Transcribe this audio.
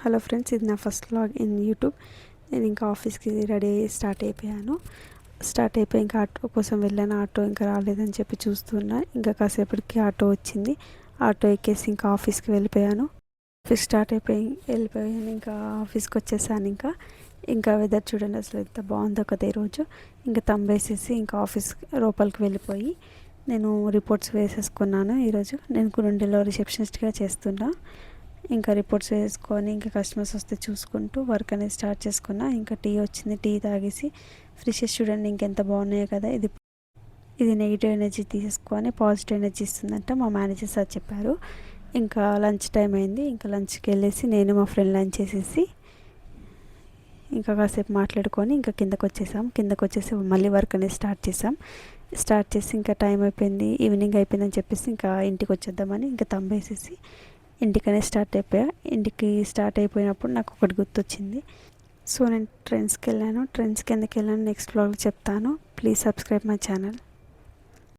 Hello friends, ఇది నా first vlog in YouTube. నేను ఇంకా ఆఫీస్కి రెడీ అయ్యి స్టార్ట్ అయిపోయి ఇంకా ఆటో కోసం వెళ్ళాను. ఆటో ఇంకా రాలేదని చెప్పి చూస్తున్నా. ఇంకా కాసేపటికి ఆటో వచ్చింది. ఆటో ఎక్కేసి ఇంకా ఆఫీస్కి వెళ్ళిపోయాను. వెళ్ళిపోయాను ఇంకా ఆఫీస్కి వచ్చేసాను. ఇంకా వెదర్ చూడండి అసలు ఎంత బాగుందో కదా ఈరోజు. ఇంకా తంబేసేసి ఇంకా ఆఫీస్ లోపలికి వెళ్ళిపోయి నేను రిపోర్ట్స్ వేసేసుకున్నాను. ఈరోజు నేను గురుండిలో రిసెప్షనిస్ట్గా చేస్తున్నా. ఇంకా రిపోర్ట్స్ వేసుకొని ఇంకా కస్టమర్స్ వస్తే చూసుకుంటూ వర్క్ అనేది స్టార్ట్ చేసుకున్నా. ఇంకా టీ వచ్చింది, టీ తాగేసి ఫ్రెషెస్ చూడండి ఇంకెంత బాగున్నాయో కదా. ఇది నెగిటివ్ ఎనర్జీ తీసుకొని పాజిటివ్ ఎనర్జీ ఇస్తుందంట మా మేనేజర్ సార్ చెప్పారు. ఇంకా లంచ్ టైం అయింది. ఇంకా లంచ్కి వెళ్ళేసి నేను మా ఫ్రెండ్ లంచ్ చేసేసి ఇంకా కాసేపు మాట్లాడుకొని ఇంకా కిందకు వచ్చేసి మళ్ళీ వర్క్ అనేది స్టార్ట్ చేసి ఇంకా టైం అయిపోయింది, ఈవినింగ్ అయిపోయిందని చెప్పేసి ఇంకా ఇంటికి వచ్చేద్దామని ఇంకా తంబేసేసి ఇంటికనే ఇంటికి స్టార్ట్ అయిపోయినప్పుడు నాకు ఒకటి గుర్తొచ్చింది. సో నేను ట్రెండ్స్కి ఎందుకు వెళ్ళాను నెక్స్ట్ వ్లాగ్లో చెప్తాను. Please subscribe my channel.